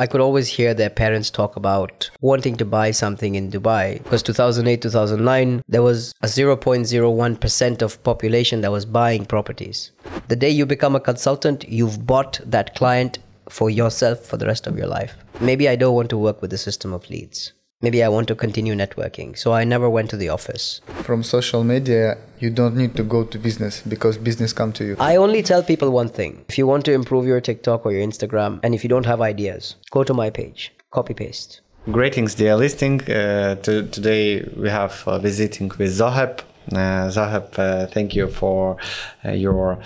I could always hear their parents talk about wanting to buy something in Dubai. Because 2008, 2009, there was a 0.01% of population that was buying properties. The day you become a consultant, you've bought that client for yourself for the rest of your life. Maybe I don't want to work with the system of leads. Maybe I want to continue networking. So I never went to the office. From social media, you don't need to go to business because business come to you. I only tell people one thing. If you want to improve your TikTok or your Instagram, and if you don't have ideas, go to my page, copy paste. Greetings, dear listening. Today we have visiting with Zoheb. Zoheb, thank you for your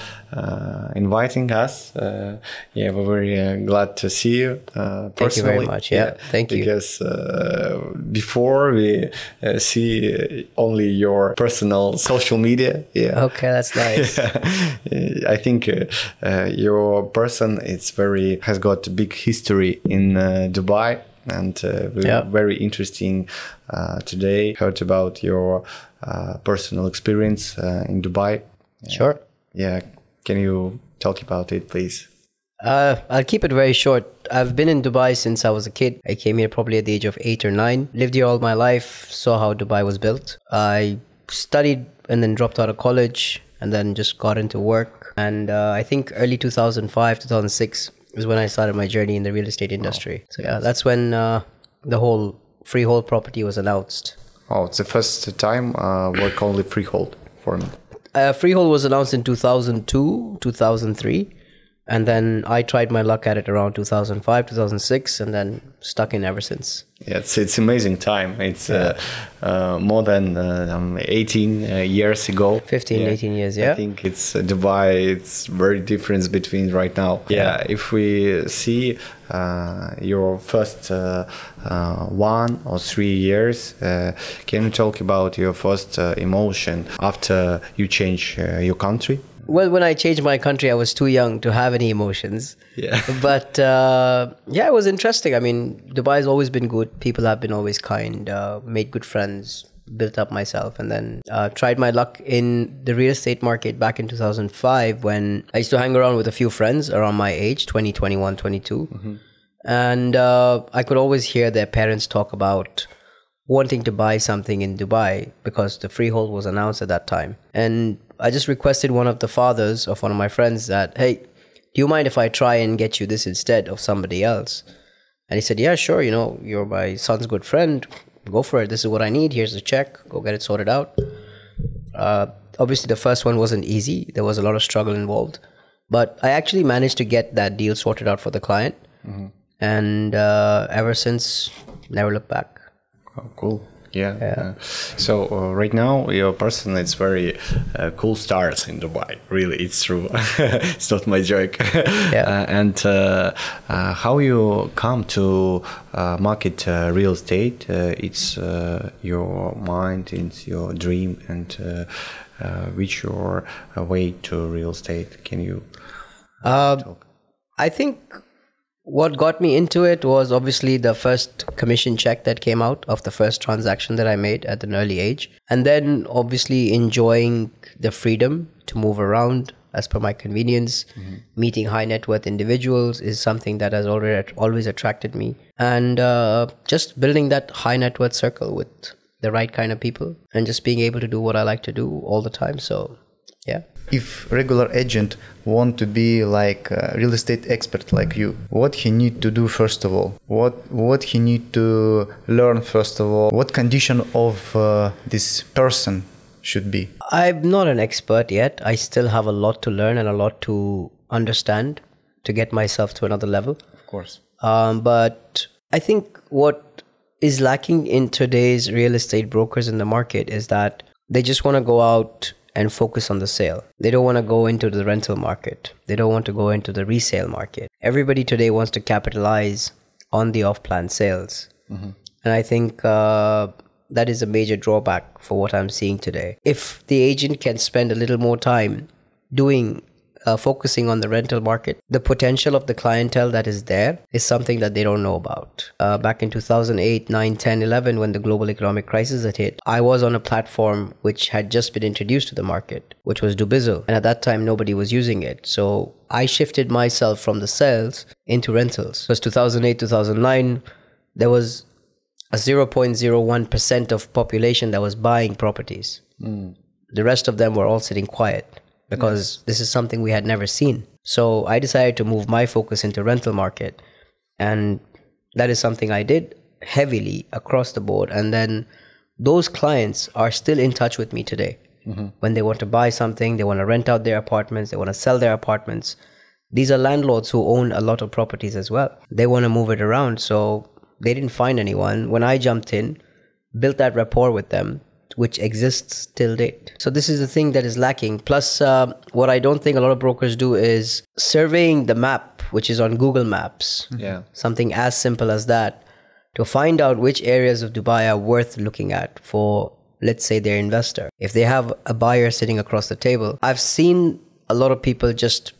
inviting us. We're very glad to see you personally. Thank you very much. Yeah, thank you. Because before we see only your personal social media. Yeah. Okay, that's nice. I think your person has got a big history in Dubai. And we're very interesting today. Heard about your personal experience in Dubai. Sure. Yeah. Can you talk about it, please? I'll keep it very short. I've been in Dubai since I was a kid. I came here probably at the age of 8 or 9. Lived here all my life. Saw how Dubai was built. I studied and then dropped out of college and then just got into work. And I think early 2005, 2006 was when I started my journey in the real estate industry. So yeah, that's when the whole freehold property was announced. Oh, it's the first time work only freehold for me. Freehold was announced in 2002, 2003. And then I tried my luck at it around 2005, 2006, and then stuck in ever since. Yeah, it's amazing time. It's more than 18 years ago. 15, 18 years, yeah. I think it's Dubai, it's very different between right now. Yeah, if we see your first 1 or 3 years, can you talk about your first emotion after you change your country? Well, when I changed my country, I was too young to have any emotions. Yeah. But it was interesting. I mean, Dubai has always been good. People have been always kind, made good friends, built up myself, and then tried my luck in the real estate market back in 2005 when I used to hang around with a few friends around my age, 20, 21, 22. Mm-hmm. And I could always hear their parents talk about wanting to buy something in Dubai because the freehold was announced at that time. And I just requested one of the fathers of one of my friends that, hey, do you mind if I try and get you this instead of somebody else? And he said, yeah, sure. You know, you're my son's good friend. Go for it. This is what I need. Here's the check. Go get it sorted out. Obviously, the first one wasn't easy. There was a lot of struggle involved. But I actually managed to get that deal sorted out for the client. Mm-hmm. And ever since, never looked back. Oh, cool. Yeah. So right now, your person, it's very cool stars in Dubai. Really, it's true. It's not my joke. Yeah. And how you come to market real estate? It's your mind, it's your dream, and which your way to real estate? Can you talk? I think what got me into it was obviously the first commission check that came out of the first transaction that I made at an early age. And then obviously enjoying the freedom to move around as per my convenience. Mm-hmm. Meeting high net worth individuals is something that has always attracted me. And just building that high net worth circle with the right kind of people and just being able to do what I like to do all the time. So, yeah. If regular agent want to be like a real estate expert like you, what he need to do first of all? What he need to learn first of all? What condition of this person should be? I'm not an expert yet. I still have a lot to learn and a lot to understand to get myself to another level. Of course. But I think what is lacking in today's real estate brokers in the market is that they just want to go out and focus on the sale. They don't want to go into the rental market. They don't want to go into the resale market. Everybody today wants to capitalize on the off-plan sales. Mm-hmm. And I think that is a major drawback for what I'm seeing today. If the agent can spend a little more time doing focusing on the rental market, the potential of the clientele that is there is something that they don't know about. Back in 2008, 9, 10, 11, when the global economic crisis had hit, I was on a platform which had just been introduced to the market, which was Dubizzle. And at that time, nobody was using it. So I shifted myself from the sales into rentals. Because 2008, 2009, there was a 0.01% of population that was buying properties. The rest of them were all sitting quiet because this is something we had never seen. So I decided to move my focus into rental market. And that is something I did heavily across the board. And then those clients are still in touch with me today. When they want to buy something, they want to rent out their apartments, they want to sell their apartments. These are landlords who own a lot of properties as well. They want to move it around. So they didn't find anyone. When I jumped in, built that rapport with them, which exists till date. So this is the thing that is lacking. Plus, what I don't think a lot of brokers do is surveying the map, which is on Google Maps. Something as simple as that, to find out which areas of Dubai are worth looking at for, let's say, their investor. If they have a buyer sitting across the table, I've seen a lot of people just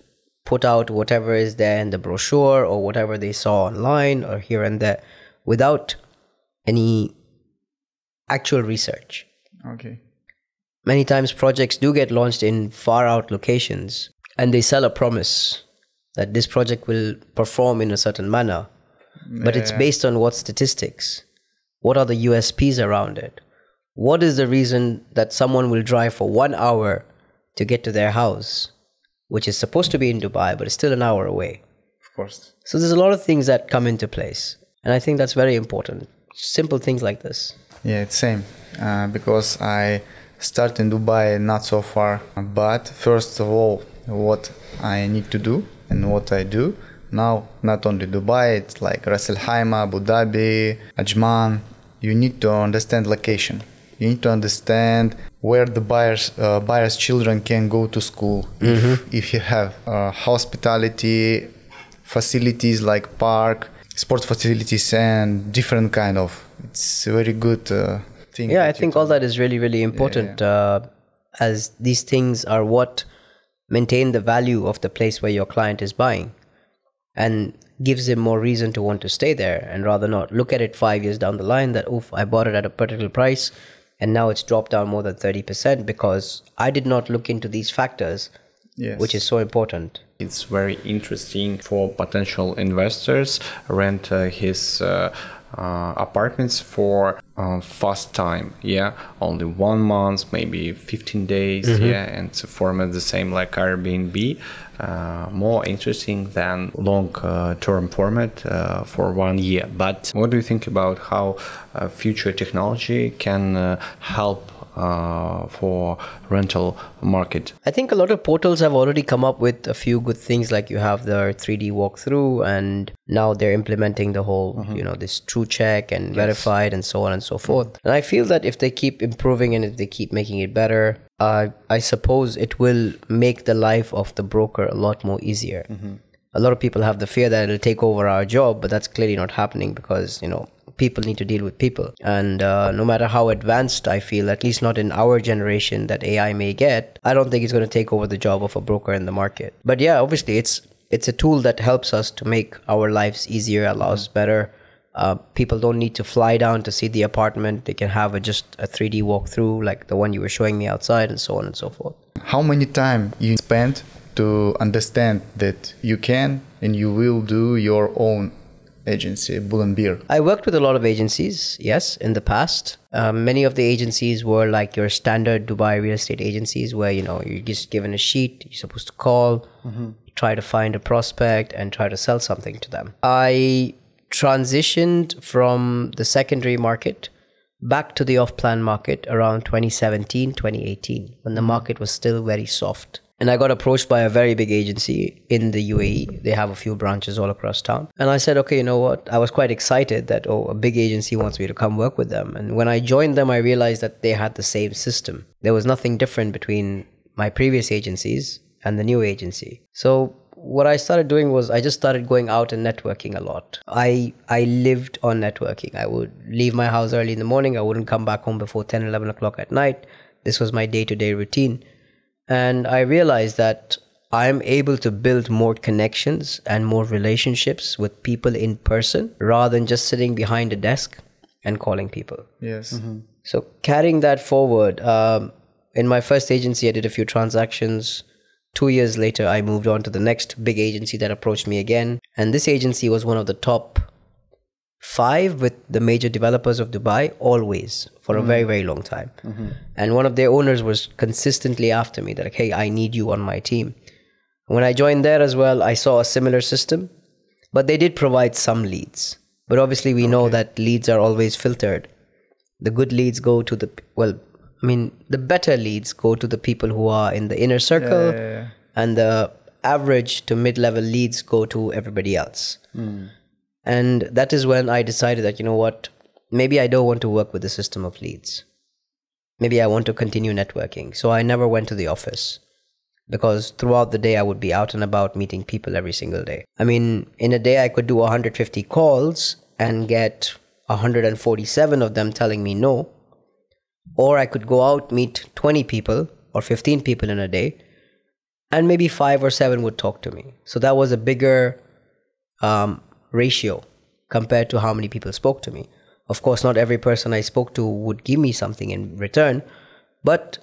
put out whatever is there in the brochure or whatever they saw online or here and there without any actual research. Okay. Many times projects do get launched in far out locations and they sell a promise that this project will perform in a certain manner. But it's based on what statistics? What are the USPs around it? What is the reason that someone will drive for 1 hour to get to their house, which is supposed to be in Dubai, but it's still an hour away? Of course. So there's a lot of things that come into place. And I think that's very important. Simple things like this. Yeah, it's same. Because I started in Dubai not so far. But first of all, what I need to do and what I do now, not only Dubai, it's like Ras Al Khaimah, Abu Dhabi, Ajman. You need to understand location. You need to understand where the buyers' children can go to school. If you have hospitality facilities like park, sports facilities, and different kind of. It's a very good thing. Yeah, I think all that is really, really important, as these things are what maintain the value of the place where your client is buying and gives him more reason to want to stay there and rather not look at it 5 years down the line that, oof, I bought it at a particular price and now it's dropped down more than 30% because I did not look into these factors, which is so important. It's very interesting for potential investors rent his apartments for fast time, only 1 month, maybe 15 days, and it's a format the same like Airbnb, more interesting than long-term format for 1 year. But what do you think about how future technology can help for rental market? I think a lot of portals have already come up with a few good things, like you have the 3D walkthrough, and now they're implementing the whole, this true check and verified and so on and so forth. And I feel that if they keep improving and if they keep making it better, I suppose it will make the life of the broker a lot more easier. A lot of people have the fear that it'll take over our job, but that's clearly not happening because, people need to deal with people. And no matter how advanced I feel, at least not in our generation, that AI may get, I don't think it's going to take over the job of a broker in the market. But yeah, obviously it's a tool that helps us to make our lives easier, allows better. People don't need to fly down to see the apartment. They can have just a 3D walkthrough like the one you were showing me outside and so on and so forth. How many time you spend to understand that you can and you will do your own agency, Bull and Beer? I worked with a lot of agencies, yes, in the past. Many of the agencies were like your standard Dubai real estate agencies where, you're just given a sheet, you're supposed to call, try to find a prospect and try to sell something to them. I transitioned from the secondary market back to the off-plan market around 2017, 2018, when the market was still very soft. And I got approached by a very big agency in the UAE. They have a few branches all across town. And I said, okay, you know what? I was quite excited that, a big agency wants me to come work with them. And when I joined them, I realized that they had the same system. There was nothing different between my previous agencies and the new agency. So what I started doing was I just started going out and networking a lot. I lived on networking. I would leave my house early in the morning. I wouldn't come back home before 10, 11 o'clock at night. This was my day-to-day routine. And I realized that I'm able to build more connections and more relationships with people in person rather than just sitting behind a desk and calling people. Yes. So carrying that forward, in my first agency, I did a few transactions. 2 years later, I moved on to the next big agency that approached me again. And this agency was one of the top 5 with the major developers of Dubai, always, for a very, very long time. And one of their owners was consistently after me that, like, hey, I need you on my team. When I joined there as well, I saw a similar system, but they did provide some leads. But obviously, we know that leads are always filtered. The good leads go to the, the better leads go to the people who are in the inner circle, and the average to mid-level leads go to everybody else. And that is when I decided that, you know what, maybe I don't want to work with the system of leads. Maybe I want to continue networking. So I never went to the office, because throughout the day I would be out and about meeting people every single day. I mean, in a day I could do 150 calls and get 147 of them telling me no. Or I could go out, meet 20 people or 15 people in a day, and maybe 5 or 7 would talk to me. So that was a bigger ratio compared to how many people spoke to me. Of course, not every person I spoke to would give me something in return, but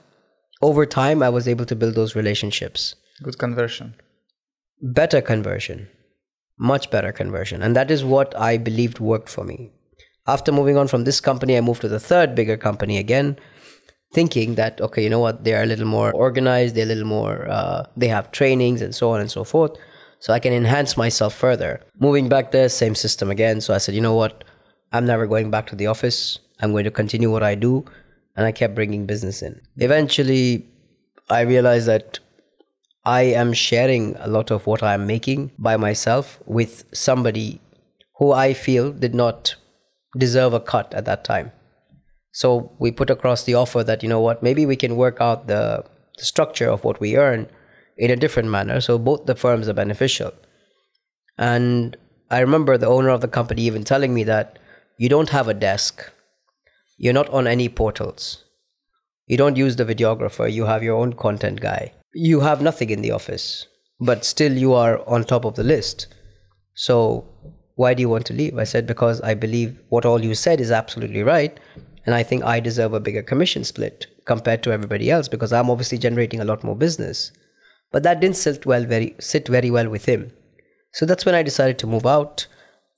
over time, I was able to build those relationships. Good conversion. Better conversion. Much better conversion. And that is what I believed worked for me. After moving on from this company, I moved to the third bigger company again, thinking that, okay, you know what, they're a little more organized, they're a little more, they have trainings and so on and so forth. So I can enhance myself further. Moving back there, same system again. So I said, you know what, I'm never going back to the office. I'm going to continue what I do. And I kept bringing business in. Eventually, I realized that I am sharing a lot of what I'm making by myself with somebody who I feel did not deserve a cut at that time. So we put across the offer that, you know what, maybe we can work out the structure of what we earn in a different manner. So both the firms are beneficial. And I remember the owner of the company even telling me that you don't have a desk. You're not on any portals. You don't use the videographer. You have your own content guy. You have nothing in the office, but still you are on top of the list. So why do you want to leave? I said, because I believe what all you said is absolutely right. And I think I deserve a bigger commission split compared to everybody else, because I'm obviously generating a lot more business. But that didn't sit very well with him. So that's when I decided to move out.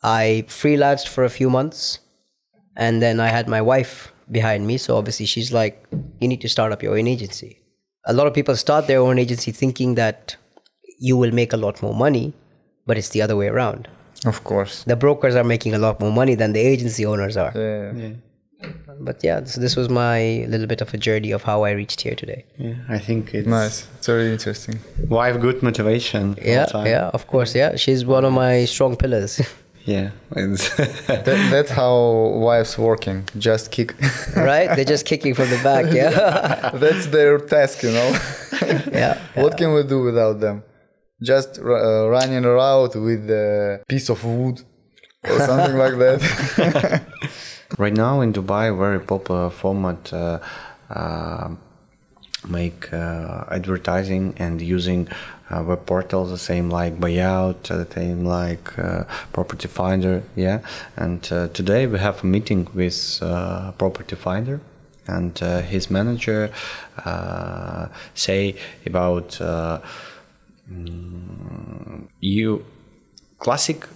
I freelanced for a few months. And then I had my wife behind me. So obviously she's like, you need to start up your own agency. A lot of people start their own agency thinking that you will make a lot more money, but it's the other way around. Of course. The brokers are making a lot more money than the agency owners are. Yeah. But yeah, so this was my little bit of a journey of how I reached here today. Yeah, I think it's nice. It's really interesting. Wife, good motivation. Yeah, of course. Yeah, she's one of my strong pillars. Yeah, that's how wives working. Just kick. Right? They're just kicking from the back. Yeah. That's their task, you know. Yeah. What can we do without them? Just running around with a piece of wood or something like that. Right now in Dubai, very popular format make advertising and using web portals, the same like Bayut, the same like Property Finder, yeah. And today we have a meeting with Property Finder, and his manager say about you classic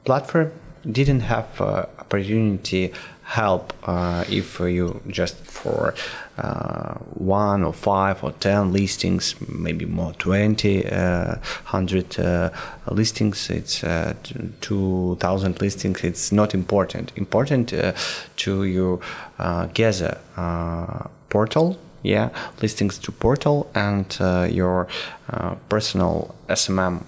platform didn't have opportunity help if you just for 1 or 5 or 10 listings, maybe more 20, 100 listings, it's 2,000 listings, it's not important. Important to you gather portal, yeah, listings to portal and your personal SMM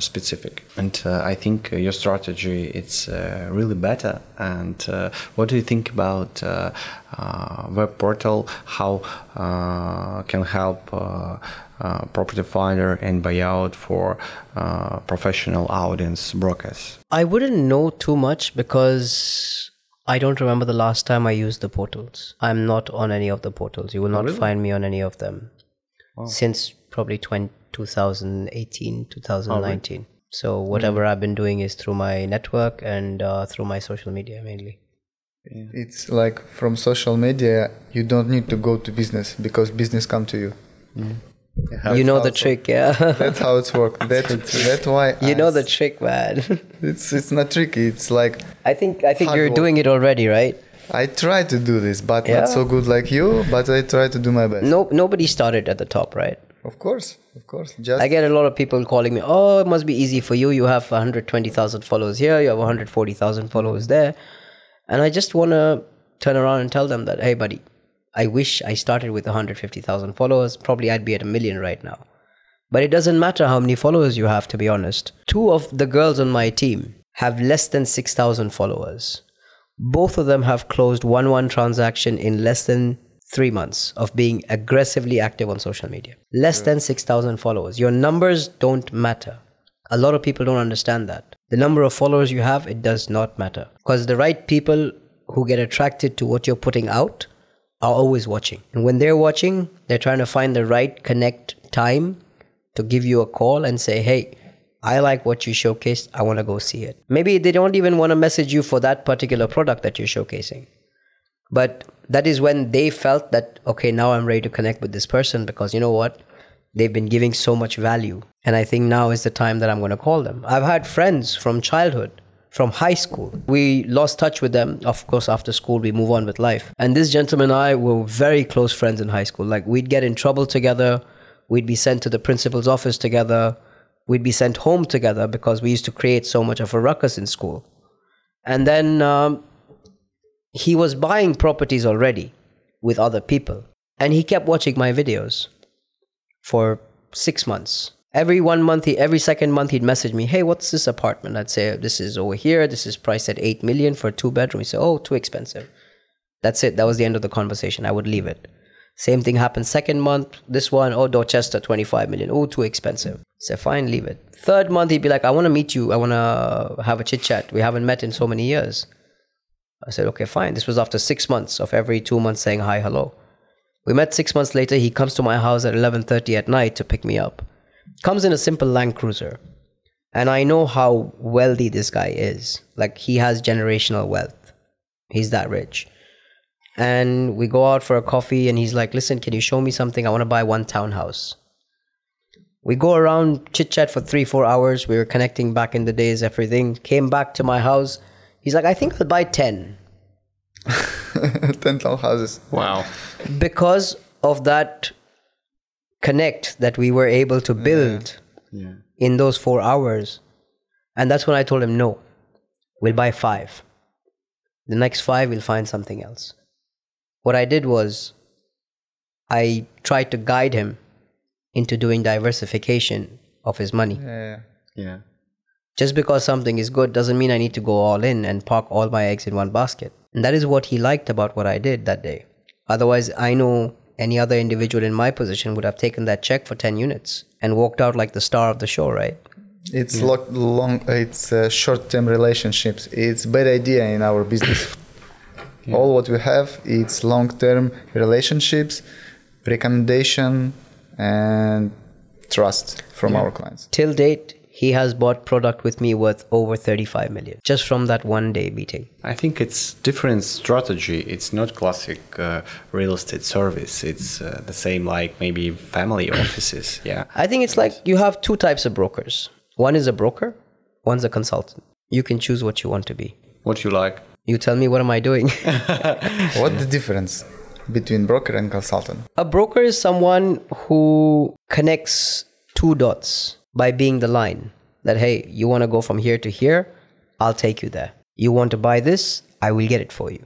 specific. And I think your strategy it's really better. And what do you think about web portal? How can help Property Finder and Bayut for professional audience brokers? I wouldn't know too much because I don't remember the last time I used the portals. I'm not on any of the portals. You will not find me on any of them since probably 2018, 2019. So whatever I've been doing is through my network and through my social media mainly. Yeah. It's like from social media, you don't need to go to business because business come to you. You know the trick, yeah. That's how it's worked. That's why you know the trick, man. It's not tricky. It's like I think you're doing it already, right? I try to do this, but not so good like you. But I try to do my best. Nobody started at the top, right? Of course. I get a lot of people calling me, oh, it must be easy for you. You have 120,000 followers here. You have 140,000 followers there. And I just want to turn around and tell them that, hey, buddy, I wish I started with 150,000 followers. Probably I'd be at 1 million right now. But it doesn't matter how many followers you have, to be honest. 2 of the girls on my team have less than 6,000 followers. Both of them have closed 1-1 transaction in less than 3 months of being aggressively active on social media. Less than 6,000 followers. Your numbers don't matter. A lot of people don't understand that. The number of followers you have, it does not matter. Because the right people who get attracted to what you're putting out are always watching. And when they're watching, they're trying to find the right connect time to give you a call and say, hey, I like what you showcased. I want to go see it. Maybe they don't even want to message you for that particular product that you're showcasing. But that is when they felt that, okay, now I'm ready to connect with this person because you know what? They've been giving so much value. And I think now is the time that I'm going to call them. I've had friends from childhood, from high school. We lost touch with them. Of course, after school, we move on with life. And this gentleman and I were very close friends in high school. Like we'd get in trouble together. We'd be sent to the principal's office together. We'd be sent home together because we used to create so much of a ruckus in school. And then he was buying properties already with other people. And he kept watching my videos for 6 months. Every 1 month, every second month, he'd message me, hey, what's this apartment? I'd say, this is over here. This is priced at 8 million for a 2-bedroom. He'd say, oh, too expensive. That's it. That was the end of the conversation. I would leave it. Same thing happened second month. This one, oh, Dorchester, 25 million. Oh, too expensive. I said, fine, leave it. Third month, he'd be like, I want to meet you. I want to have a chit chat. We haven't met in so many years. I said, okay, fine. This was after 6 months of every 2 months saying hi, hello. We met 6 months later. He comes to my house at 11:30 at night to pick me up. Comes in a simple Land Cruiser. And I know how wealthy this guy is. Like, he has generational wealth. He's that rich. And we go out for a coffee and he's like, listen, can you show me something? I want to buy 1 townhouse. We go around, chit-chat for 3-4 hours. We were connecting back in the days, everything. Came back to my house. He's like, I think I'll buy 10. 10 townhouses. Wow. Because of that connect that we were able to build in those 4 hours. And that's when I told him, no, we'll buy 5. The next 5, we'll find something else. What I did was I tried to guide him into doing diversification of his money. Yeah. Just because something is good doesn't mean I need to go all in and park all my eggs in one basket. And that is what he liked about what I did that day. Otherwise, I know any other individual in my position would have taken that check for 10 units and walked out like the star of the show, right? It's it's short-term relationships. It's a bad idea in our business. All what we have, it's long-term relationships, recommendation, and trust from our clients. Till date, he has bought product with me worth over 35 million just from that one day meeting. I think it's different strategy. It's not classic real estate service. It's the same like maybe family offices. Yeah. I think it's like you have 2 types of brokers. One is a broker, one's a consultant. You can choose what you want to be. What you like? You tell me, what am I doing? What's the difference between broker and consultant? A broker is someone who connects 2 dots by being the line that, hey, you want to go from here to here, I'll take you there. You want to buy this, I will get it for you.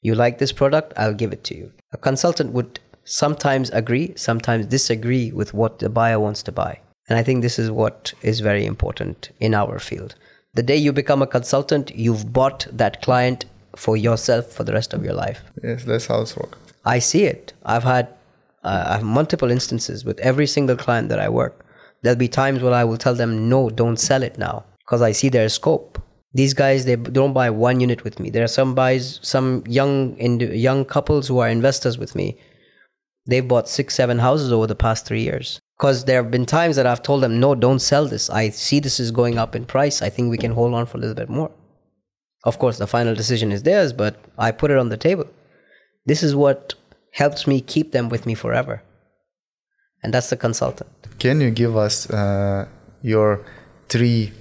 You like this product, I'll give it to you. A consultant would sometimes agree, sometimes disagree with what the buyer wants to buy. And I think this is what is very important in our field. The day you become a consultant, you've bought that client for yourself for the rest of your life. Yes, that's how it's works. I see it. I have multiple instances with every single client that I work. There'll be times where I will tell them, no, don't sell it now, because I see their scope. These guys, they don't buy 1 unit with me. There are some young couples who are investors with me. They've bought 6-7 houses over the past 3 years Because there have been times that I've told them, no, don't sell this. I see this is going up in price. I think we can hold on for a little bit more. Of course, the final decision is theirs, but I put it on the table. This is what helps me keep them with me forever. And that's the consultant. Can you give us your 3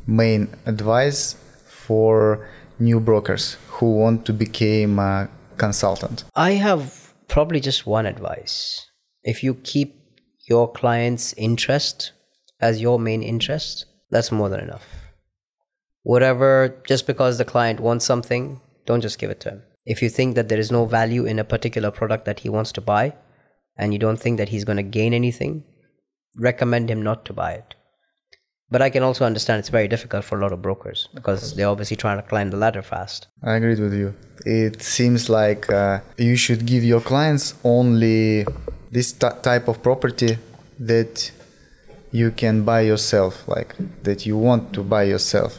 main advice for new brokers who want to become a consultant? I have probably just one advice. If you keep your client's interest as your main interest, that's more than enough. Whatever, just because the client wants something, don't just give it to him. If you think that there is no value in a particular product that he wants to buy, and you don't think that he's going to gain anything, recommend him not to buy it. But I can also understand it's very difficult for a lot of brokers because they're obviously trying to climb the ladder fast. I agree with you. It seems like you should give your clients only this type of property that you can buy yourself, like that you want to buy yourself.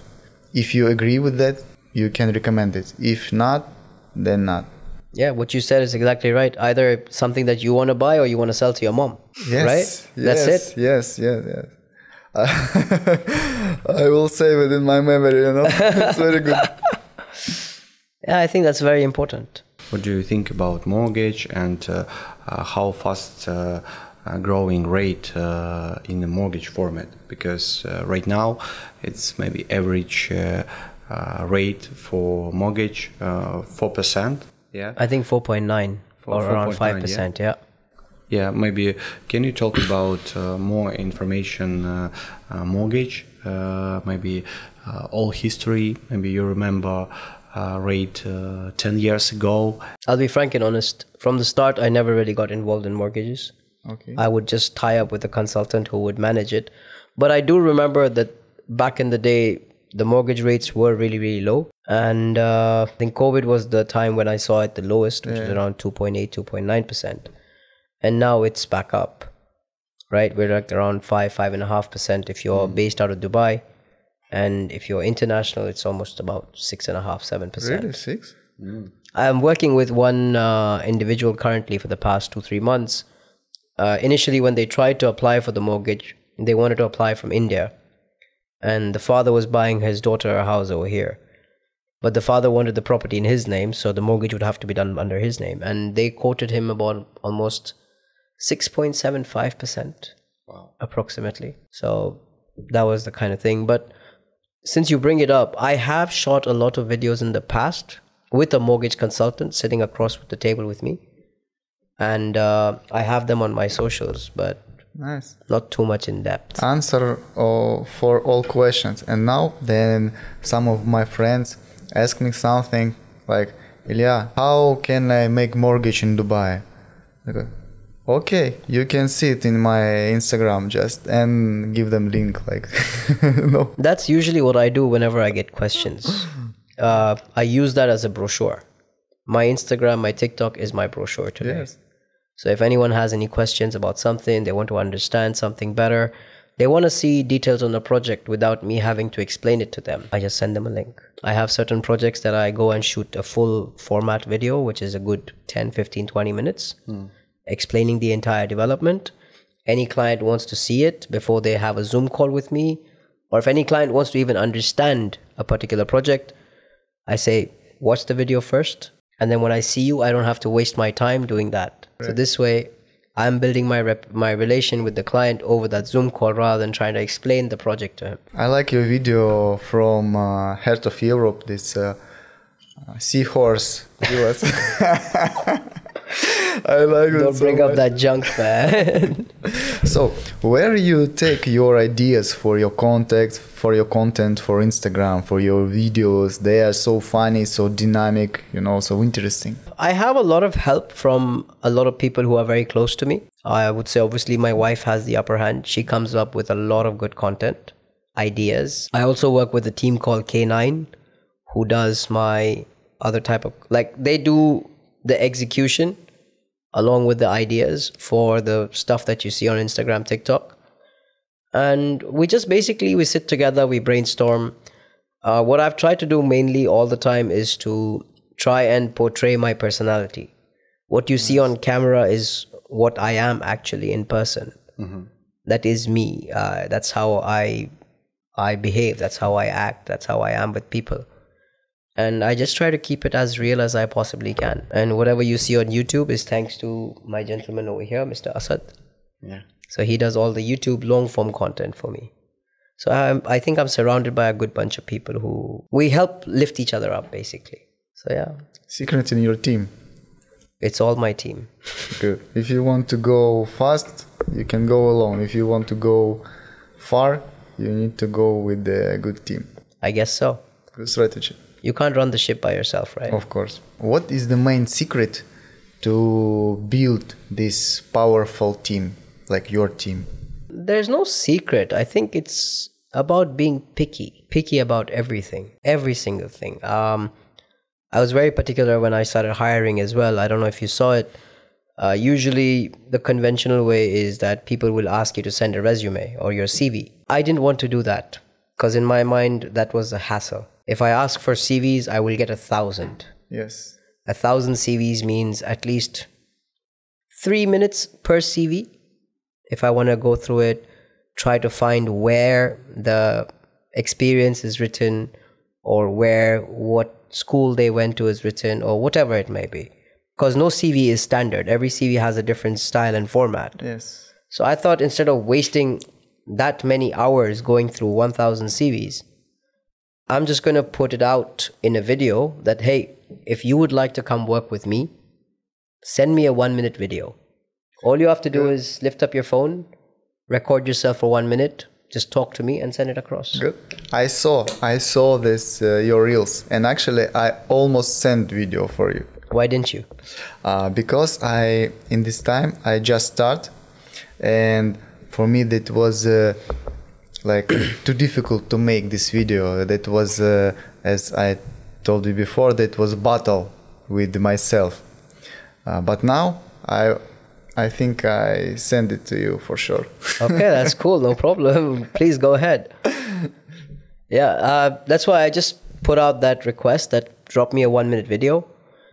If you agree with that, you can recommend it. If not, then not. Yeah, what you said is exactly right. Either something that you want to buy or you want to sell to your mom. Yes, right? Yes, that's it. Yes. I will save it in my memory, It's very good. Yeah, I think that's very important. What do you think about mortgage and how fast growing rate in the mortgage format? Because right now it's maybe average rate for mortgage 4%. Yeah, I think 4.9 or around 5%. Yeah. Yeah, maybe can you talk about more information mortgage, maybe all history, maybe you remember rate 10 years ago? I'll be frank and honest. From the start, I never really got involved in mortgages. Okay. I would just tie up with a consultant who would manage it. But I do remember that back in the day, the mortgage rates were really, really low. And I think COVID was the time when I saw it the lowest, which was around 2.8, 2.9%. And now it's back up, right? We're like around 5.5% if you're based out of Dubai. And if you're international, it's almost about 6.5%, 7%. Really? 6? I'm working with one individual currently for the past 2-3 months. Initially, when they tried to apply for the mortgage, they wanted to apply from India. And the father was buying his daughter a house over here. But the father wanted the property in his name, so the mortgage would have to be done under his name. And they quoted him about almost 6.75%. Wow. Approximately. So that was the kind of thing. But since you bring it up, I have shot a lot of videos in the past with a mortgage consultant sitting across the table with me. And I have them on my socials, but nice. Not too much in depth. Answer for all questions. And now then some of my friends ask me something like, Ilya, how can I make mortgage in Dubai? I go, okay, you can see it in my Instagram just and give them link like no. That's usually what I do whenever I get questions. I use that as a brochure. My Instagram, my TikTok is my brochure today. Yes. So if anyone has any questions about something, they want to understand something better, they want to see details on the project without me having to explain it to them, I just send them a link. I have certain projects that I go and shoot a full format video, which is a good 10, 15, 20 minutes, explaining the entire development. Any client wants to see it before they have a Zoom call with me, or if any client wants to even understand a particular project, I say, watch the video first. And then when I see you, I don't have to waste my time doing that. Right. So this way, I'm building my relation with the client over that Zoom call rather than trying to explain the project to him. I like your video from Heart of Europe, this seahorse. I like it. Don't bring up that junk, man. So, where you take your ideas for your content, for Instagram, for your videos? They are so funny, so dynamic, so interesting. I have a lot of help from a lot of people who are very close to me. I would say, obviously, my wife has the upper hand. She comes up with a lot of good content, ideas. I also work with a team called K9, who does my other type of, they do the execution along with the ideas for the stuff that you see on Instagram, TikTok. And we just we sit together, we brainstorm. What I've tried to do mainly all the time is to try and portray my personality. What you see on camera is what I am actually in person. That is me. That's how I behave. That's how I act. That's how I am with people. And I just try to keep it as real as I possibly can. And whatever you see on YouTube is thanks to my gentleman over here, Mr. Asad. Yeah. So he does all the YouTube long form content for me. So I think I'm surrounded by a good bunch of people who we help lift each other up, basically. So yeah. Secret in your team. It's all my team. Good. If you want to go fast, you can go alone. If you want to go far, you need to go with a good team. I guess so. Good strategy. You can't run the ship by yourself, right? Of course. What is the main secret to build this powerful team, like your team? There's no secret. I think it's about being picky about everything, every single thing. I was very particular when I started hiring as well. I don't know if you saw it. Usually the conventional way is that people will ask you to send a resume or your CV. I didn't want to do that because in my mind, that was a hassle. If I ask for CVs, I will get 1,000. Yes. 1,000 CVs means at least 3 minutes per CV. If I want to go through it, try to find where the experience is written or what school they went to is written or whatever it may be. Because no CV is standard. Every CV has a different style and format. Yes. So I thought instead of wasting that many hours going through 1,000 CVs, I'm just going to put it out in a video that, hey, if you would like to come work with me, send me a 1-minute video. All you have to do is lift up your phone, record yourself for 1 minute, just talk to me and send it across. Good. I saw this, your reels, and actually I almost sent video for you. Why didn't you? Because in this time I just start, and for me that was like too difficult to make this video. That was, as I told you before, that was a battle with myself. But now I think I send it to you for sure. Okay, that's cool. No problem. Please go ahead. Yeah, that's why I just put out that request that drop me a 1-minute video.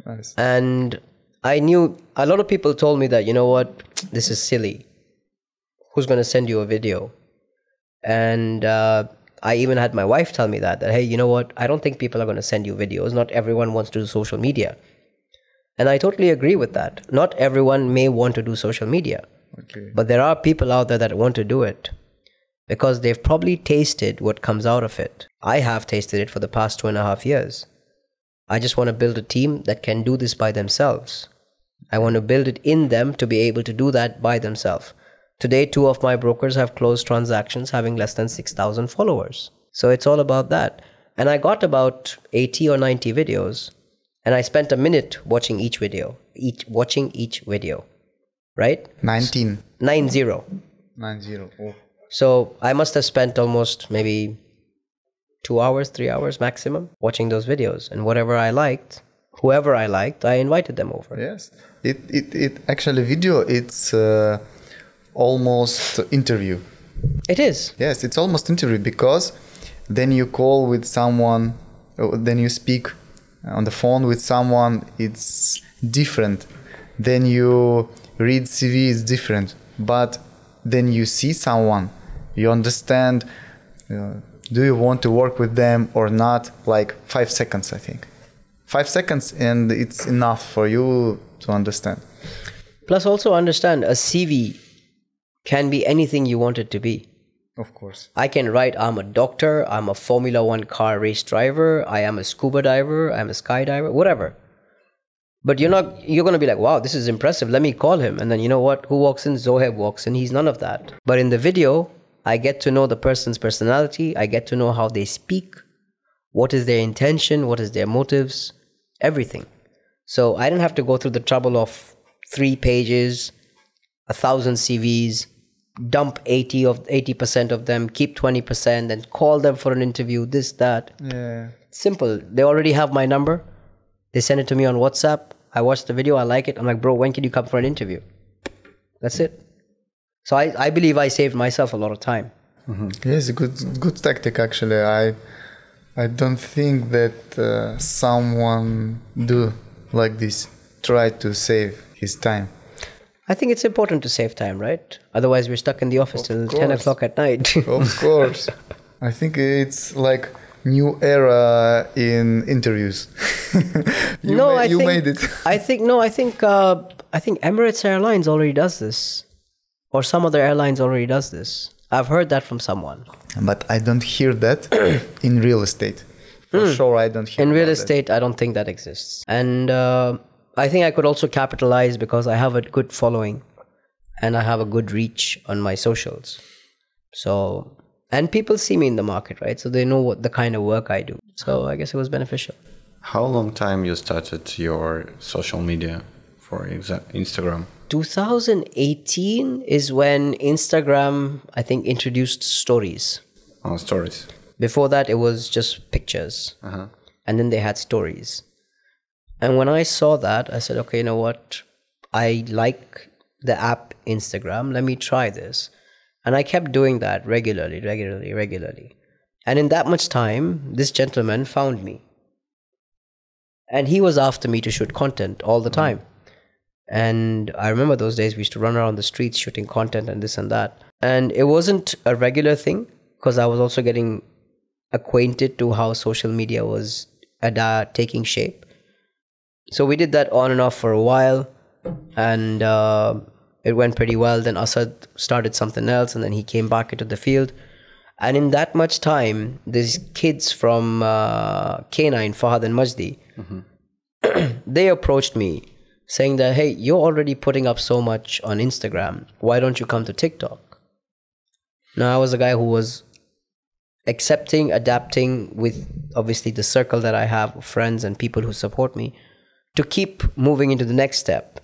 Nice. And I knew a lot of people told me that, you know what, this is silly. Who's going to send you a video? And I even had my wife tell me that, hey, you know what, I don't think people are going to send you videos. Not everyone wants to do social media. And I totally agree with that. Not everyone may want to do social media. Okay. But there are people out there that want to do it because they've probably tasted what comes out of it. I have tasted it for the past 2.5 years. I just want to build a team that can do this by themselves. I want to build it in them to be able to do that by themselves. Today, 2 of my brokers have closed transactions having less than 6,000 followers. So it's all about that. And I got about 80 or 90 videos. And I spent a minute watching each video, right? 90. 90. 90. Oh. So I must have spent almost maybe 2 hours, 3 hours maximum watching those videos. And whoever I liked, I invited them over. Yes. It actually video, it's almost interview. It is. Yes, it's almost interview because then you call with someone, then you speak on the phone with someone, it's different. Then you read CV, it's different. But then you see someone, you understand, do you want to work with them or not? Like 5 seconds, I think. 5 seconds and it's enough for you to understand. Plus also understand a CV can be anything you want it to be. Of course. I can write, I'm a doctor, I'm a Formula 1 car race driver, I am a scuba diver, I'm a skydiver, whatever. But you're going to be like, wow, this is impressive. Let me call him. And then you know what? Who walks in? Zoheb walks in. He's none of that. But in the video, I get to know the person's personality. I get to know how they speak. What is their intention? What is their motives? Everything. So I didn't have to go through the trouble of 3 pages, 1,000 CVs, dump 80% of them, keep 20%, then call them for an interview, this, that. Yeah. Simple. They already have my number. They send it to me on WhatsApp. I watch the video. I like it. I'm like, bro, when can you come for an interview? That's it. So I believe I saved myself a lot of time. Mm-hmm. Yes, good tactic actually. I don't think that someone do like this. Try to save his time. I think it's important to save time, right? Otherwise, we're stuck in the office till 10 o'clock at night. Of course. I think it's like new era in interviews. You made it. I think Emirates Airlines already does this, or some other airlines already does this. I've heard that from someone. But I don't hear that in real estate. For sure, I don't hear in real about estate. I don't think that exists, and I think I could also capitalize because I have a good following, and I have a good reach on my socials. So. And people see me in the market, right? So they know what the kind of work I do. So I guess it was beneficial. How long time you started your social media for Instagram? 2018 is when Instagram, I think, introduced stories. Oh, stories. Before that, it was just pictures. And then they had stories. And when I saw that, I said, okay, you know what? I like the app Instagram. Let me try this. And I kept doing that regularly. And in that much time, this gentleman found me. And he was after me to shoot content all the time. And I remember those days we used to run around the streets shooting content and this and that. And it wasn't a regular thing because I was also getting acquainted to how social media was taking shape. So we did that on and off for a while. And it went pretty well. Then Asad started something else, and then he came back into the field. And in that much time, these kids from K9, Fahad and Majdi, they approached me saying that, hey, you're already putting up so much on Instagram. Why don't you come to TikTok? Now, I was a guy who was accepting, adapting with obviously the circle that I have of friends and people who support me to keep moving into the next step.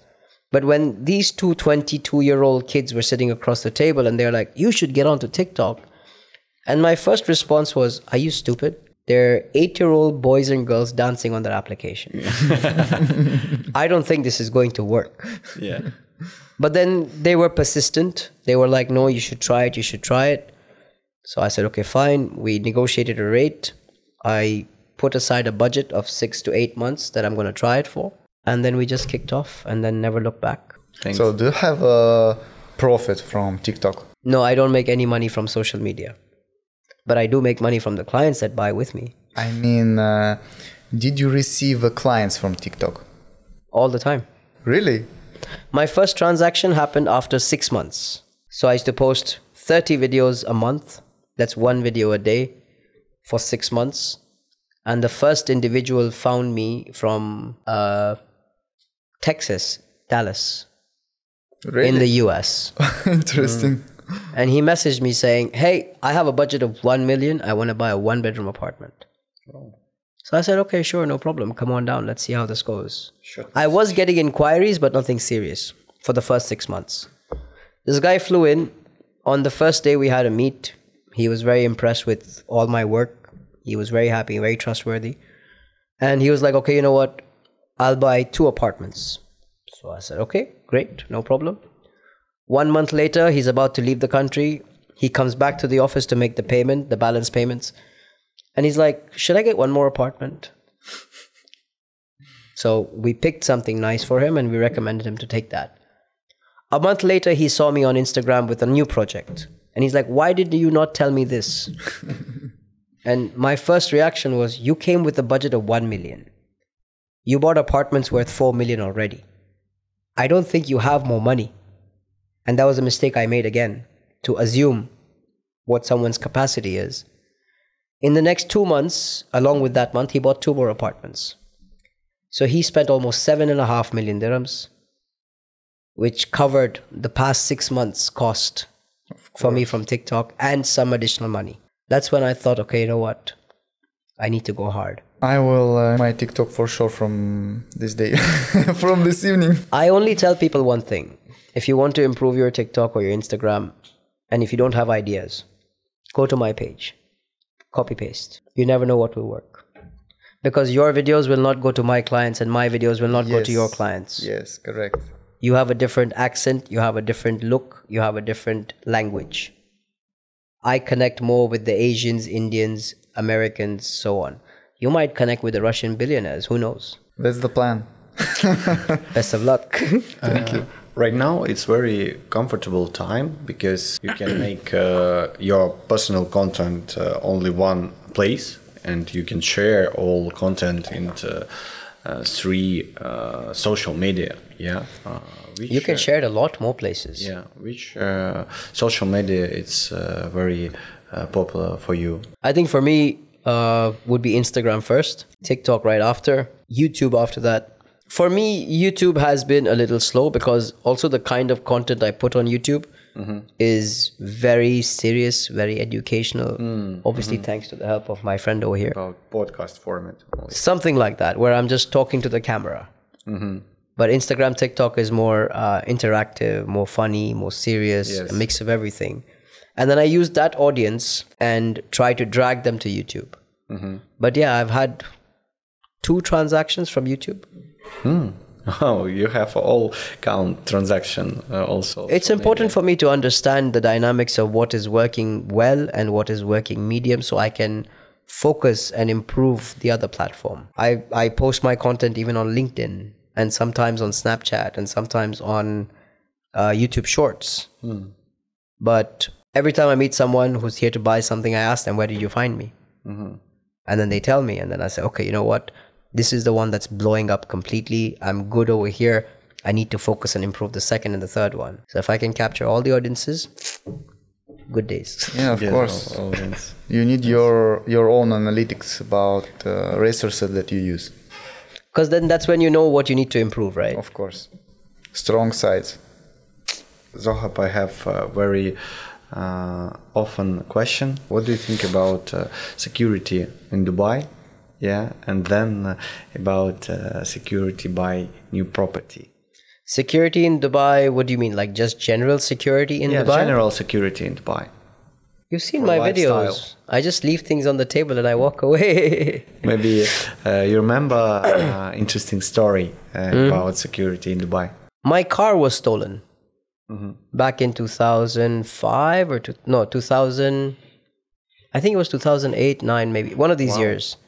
But when these two 22-year-old kids were sitting across the table and they're like, you should get onto TikTok. And my first response was, are you stupid? They're 8-year-old boys and girls dancing on their application. I don't think this is going to work. Yeah. But then they were persistent. They were like, no, you should try it. You should try it. So I said, okay, fine. We negotiated a rate. I put aside a budget of 6 to 8 months that I'm going to try it for. And then we just kicked off and then never looked back. Thanks. So do you have a profit from TikTok? No, I don't make any money from social media. But I do make money from the clients that buy with me. I mean, did you receive clients from TikTok? All the time. Really? My first transaction happened after 6 months. So I used to post 30 videos a month. That's one video a day for 6 months. And the first individual found me from Texas, Dallas, Really? in the US. Interesting. And he messaged me saying, hey, I have a budget of 1 million. I want to buy a 1-bedroom apartment. So I said, okay, sure, no problem. Come on down. Let's see how this goes. Sure. I was getting inquiries, but nothing serious for the first 6 months. This guy flew in. On the first day we had a meet. He was very impressed with all my work. He was very happy, very trustworthy. And he was like, okay, you know what? I'll buy 2 apartments. So I said, okay, great, no problem. 1 month later, he's about to leave the country. He comes back to the office to make the payment, the balance payments. And he's like, should I get 1 more apartment? So we picked something nice for him and we recommended him to take that. A month later, he saw me on Instagram with a new project. And he's like, why did you not tell me this? And my first reaction was, you came with a budget of 1 million. You bought apartments worth 4 million already. I don't think you have more money. And that was a mistake I made again, to assume what someone's capacity is. In the next 2 months, along with that month, he bought 2 more apartments. So he spent almost 7.5 million dirhams, which covered the past 6 months' cost for me from TikTok and some additional money. That's when I thought, okay, you know what? I need to go hard. I will my TikTok for sure from this day, from this evening. I only tell people one thing. If you want to improve your TikTok or your Instagram, and if you don't have ideas, go to my page. Copy paste. You never know what will work. Because your videos will not go to my clients and my videos will not go to your clients. Yes, correct. You have a different accent, you have a different look, you have a different language. I connect more with the Asians, Indians, Americans, so on. You might connect with the Russian billionaires, who knows? That's the plan. Best of luck. Thank you. Right now, it's very comfortable time because you can make your personal content only one place, and you can share all content into three social media. Yeah, you can share it a lot more places. Yeah, which social media it's very popular for you? I think for me would be Instagram first, TikTok right after, YouTube after that. For me, YouTube has been a little slow because also the kind of content I put on YouTube is very serious, very educational. Obviously, thanks to the help of my friend over here. About podcast format. Something like that, where I'm just talking to the camera. But Instagram, TikTok is more interactive, more funny, more serious, a mix of everything. And then I use that audience and try to drag them to YouTube. But yeah, I've had 2 transactions from YouTube. Oh, you have all count transaction also. It's important for me to understand the dynamics of what is working well and what is working medium so I can focus and improve the other platform. I post my content even on LinkedIn and sometimes on Snapchat and sometimes on YouTube Shorts. But every time I meet someone who's here to buy something, I ask them, where did you find me? And then they tell me, and then I say, okay, you know what? This is the one that's blowing up completely. I'm good over here. I need to focus and improve the second and the third one. So if I can capture all the audiences, good days. Yeah, of course. You need your own analytics about resources that you use. Because then that's when you know what you need to improve, right? Of course. Strong sides. Zoheb, I have a very often question. What do you think about security in Dubai? Yeah, and then about security by new property. Security in Dubai, what do you mean? Like just general security in Dubai? Yeah, general security in Dubai. You've seen my videos. I just leave things on the table and I walk away. Maybe you remember interesting story about security in Dubai. My car was stolen back in 2005 or 2000. I think it was 2008, 9 maybe. One of these years.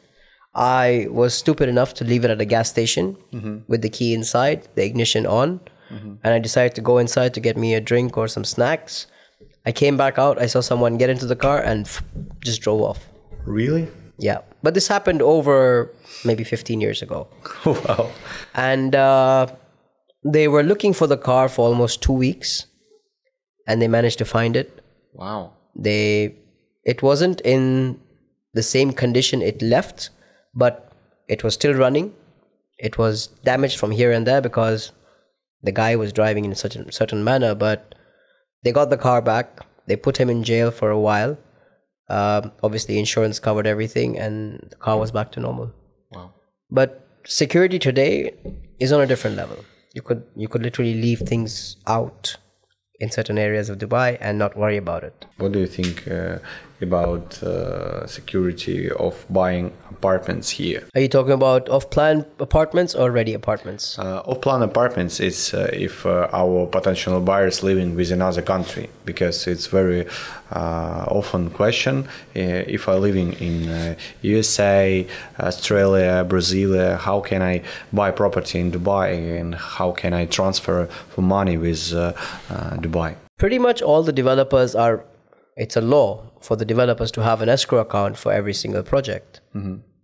I was stupid enough to leave it at a gas station with the key inside, the ignition on. And I decided to go inside to get me a drink or some snacks. I came back out. I saw someone get into the car and just drove off. Really? Yeah. But this happened over maybe 15 years ago. Wow. And they were looking for the car for almost 2 weeks. And they managed to find it. Wow. It wasn't in the same condition it left, but it was still running. It was damaged from here and there because the guy was driving in such a certain manner, but they got the car back. They put him in jail for a while. Obviously, insurance covered everything and the car was back to normal. Wow. But security today is on a different level. You could literally leave things out in certain areas of Dubai and not worry about it. What do you think about security of buying apartments here? Are you talking about off-plan apartments or ready apartments? Off-plan apartments is if our potential buyers living within another country, because it's very often question if I'm living in USA, Australia, Brazil, how can I buy property in Dubai and how can I transfer for money with Dubai? Pretty much all the developers are, it's a law for the developers to have an escrow account for every single project.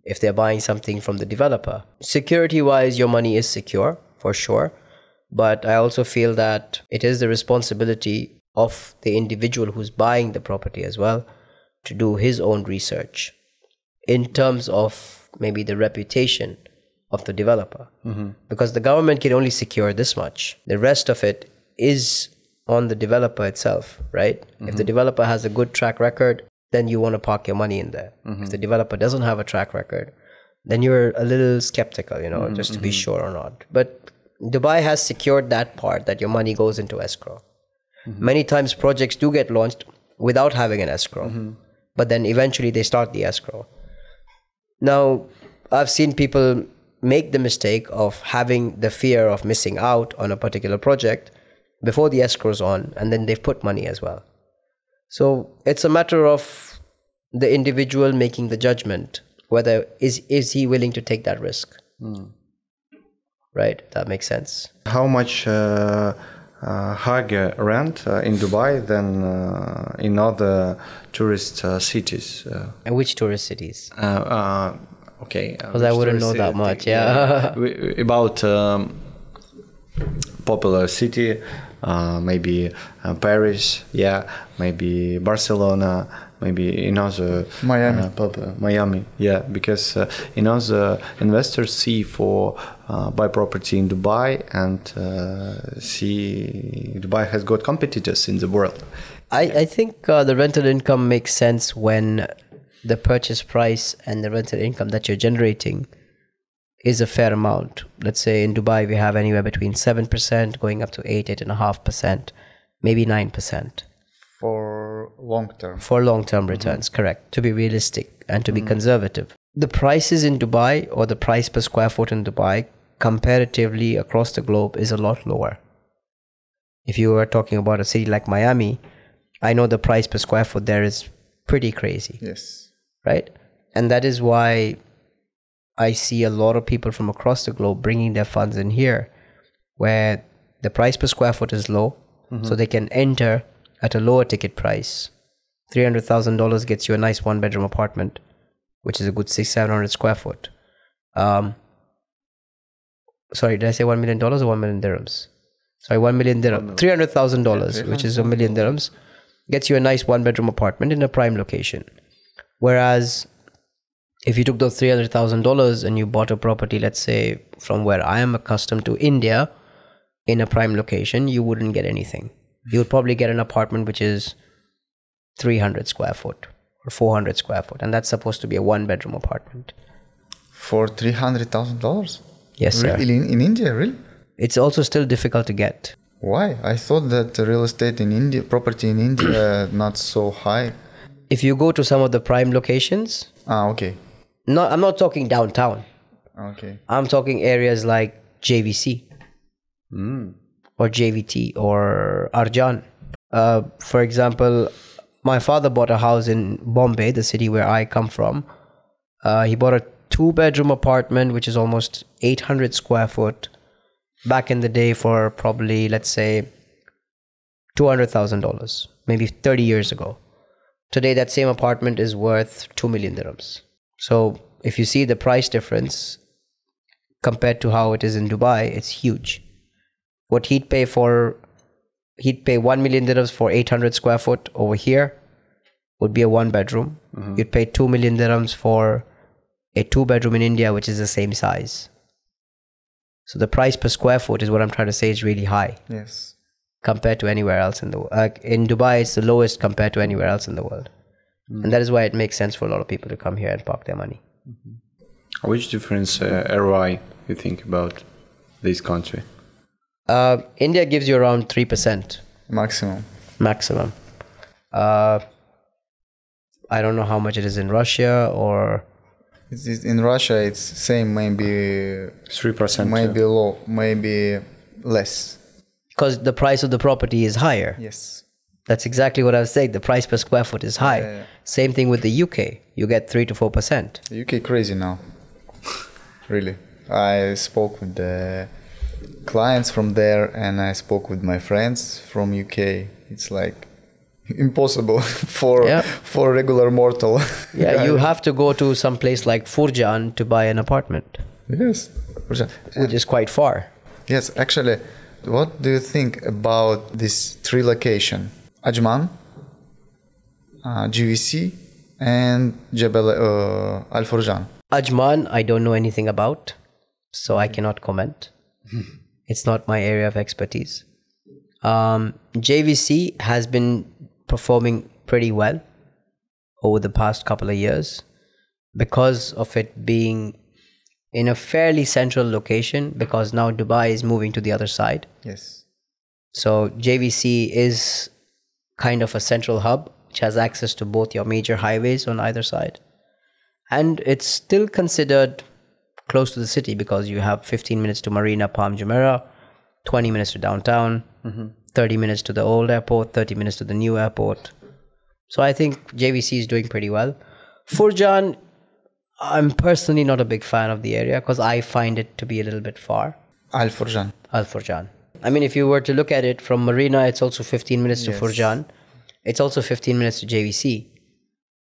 If they're buying something from the developer. Security-wise, your money is secure, for sure. But I also feel that it is the responsibility of the individual who's buying the property as well to do his own research in terms of maybe the reputation of the developer. Because the government can only secure this much. The rest of it is on the developer itself, right? If the developer has a good track record, then you want to park your money in there. If the developer doesn't have a track record, then you're a little skeptical, just to be sure or not. But Dubai has secured that part, that your money goes into escrow. Many times projects do get launched without having an escrow, but then eventually they start the escrow. Now, I've seen people make the mistake of having the fear of missing out on a particular project before the escrow's on, and then they've put money as well. So it's a matter of the individual making the judgment, whether is he willing to take that risk. Right? That makes sense. How much higher rent in Dubai than in other tourist cities. And which tourist cities? Okay. Because I wouldn't know that much. Yeah. About popular city, maybe Paris. Yeah. Maybe Barcelona. Maybe in other Miami. Miami. Yeah. Because in other investors see for buy property in Dubai and see Dubai has got competitors in the world. I think the rental income makes sense when the purchase price and the rental income that you're generating is a fair amount. Let's say in Dubai we have anywhere between 7% going up to 8.5%, maybe 9%. For long term. For long-term returns, correct. To be realistic and to be conservative. The prices in Dubai, or the price per square foot in Dubai, comparatively across the globe is a lot lower. If you were talking about a city like Miami, I know the price per square foot there is pretty crazy. Yes. Right? And that is why I see a lot of people from across the globe bringing their funds in here, where the price per square foot is low, so they can enter at a lower ticket price. $300,000 gets you a nice one-bedroom apartment, which is a good 600-700 square foot. Sorry, did I say $1 million or 1 million dirhams? Sorry, 1 million dirhams. $300,000, which is a million dirhams, gets you a nice one-bedroom apartment in a prime location. Whereas if you took those $300,000 and you bought a property, let's say from where I am accustomed to, India, in a prime location, you wouldn't get anything. You would probably get an apartment which is 300 square foot or 400 square foot, and that's supposed to be a one-bedroom apartment. For $300,000? Yes, sir. Really? In India, really? It's also still difficult to get. Why? I thought that real estate in India, property in India, not so high. If you go to some of the prime locations, Okay. no, I'm not talking downtown. Okay. I'm talking areas like JVC or JVT or Ajman. For example, my father bought a house in Bombay, the city where I come from. He bought a two-bedroom apartment, which is almost 800 square foot, back in the day for probably, let's say, $200,000, maybe 30 years ago. Today, that same apartment is worth 2 million dirhams. So if you see the price difference compared to how it is in Dubai, it's huge. What he'd pay 1 million dirhams for 800 square foot over here would be a one bedroom. You'd pay 2 million dirhams for a two bedroom in India, which is the same size. So the price per square foot is what I'm trying to say is really high. Yes. Compared to anywhere else in the world. In Dubai, it's the lowest compared to anywhere else in the world. And that is why it makes sense for a lot of people to come here and park their money. Which difference ROI you think about this country? India gives you around 3% Maximum. I don't know how much it is in Russia or... In Russia, it's same, maybe 3%. maybe low, maybe less. Because the price of the property is higher. Yes. That's exactly what I was saying. The price per square foot is high. Yeah. Same thing with the UK. You get 3 to 4%. The UK crazy now. Really. I spoke with the clients from there and I spoke with my friends from UK. It's like impossible for regular mortal. Yeah, you have to go to some place like Furjan to buy an apartment. Yes. Which is quite far. Yes, actually, what do you think about this three location? Ajman, GVC, and Jebel Al Furjan. Ajman, I don't know anything about, so I cannot comment. It's not my area of expertise. JVC has been performing pretty well over the past couple of years because of it being in a fairly central location, because now Dubai is moving to the other side. Yes. So JVC is kind of a central hub which has access to both your major highways on either side. And it's still considered close to the city because you have 15 minutes to Marina, Palm Jumeirah, 20 minutes to downtown, 30 minutes to the old airport, 30 minutes to the new airport. So I think JVC is doing pretty well. Furjan, I'm personally not a big fan of the area because I find it to be a little bit far. Al Furjan. Al Furjan. I mean, if you were to look at it from Marina, it's also 15 minutes to Furjan. It's also 15 minutes to JVC.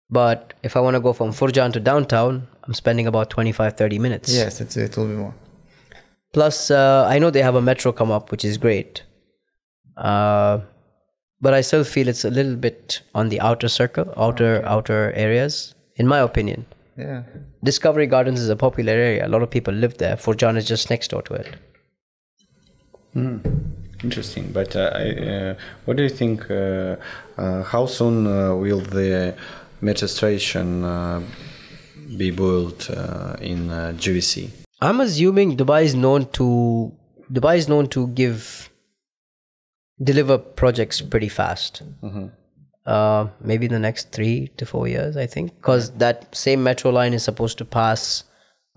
But if I want to go from Furjan to downtown, I'm spending about 25-30 minutes. Yes, it will be more. Plus, I know they have a metro come up, which is great. But I still feel it's a little bit on the outer circle, outer areas, in my opinion. Yeah. Discovery Gardens is a popular area. A lot of people live there. Furjan is just next door to it. Interesting. But what do you think? How soon will the metro station be built in GVC? I'm assuming Dubai is known to deliver projects pretty fast. Maybe in the next 3 to 4 years, I think, because that same metro line is supposed to pass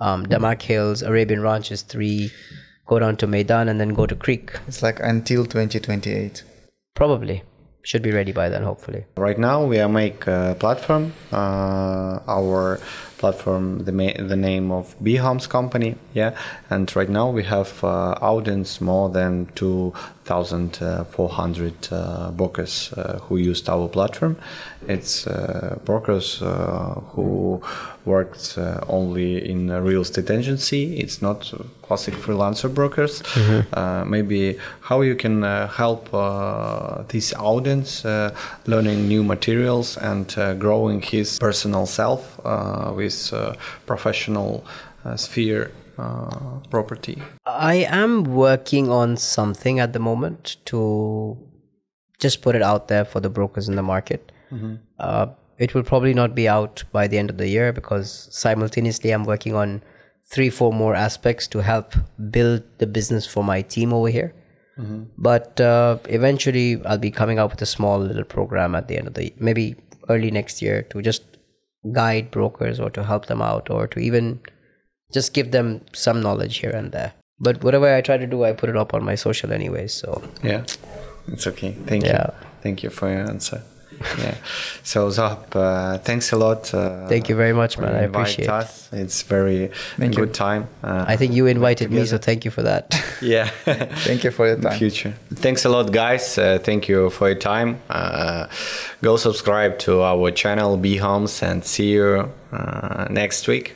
Damak Hills, Arabian Ranches 3, go down to Maidan, and then go to Creek. It's like until 2028. Probably. Should be ready by then, hopefully. Right now, we are make a platform. Our platform, the name of Behomes company, and right now we have audience more than 2,400 brokers who used our platform. It's brokers who worked only in a real estate agency. It's not classic freelancer brokers. Maybe how you can help this audience learning new materials and growing his personal self with professional sphere property. I am working on something at the moment to just put it out there for the brokers in the market. It will probably not be out by the end of the year because simultaneously I'm working on 3-4 more aspects to help build the business for my team over here. But eventually I'll be coming out with a small little program at the end of maybe early next year to just guide brokers or to help them out or to even just give them some knowledge here and there. But whatever I try to do, I put it up on my social anyways. So yeah, it's okay. Thank you for your answer. So Zoheb, thanks a lot. Thank you very much, man. I appreciate it. It's very good time. I think you invited me, so thank you for that. Thank you for your time. Future. Thanks a lot, guys. Thank you for your time. Go subscribe to our channel Behomes and see you next week.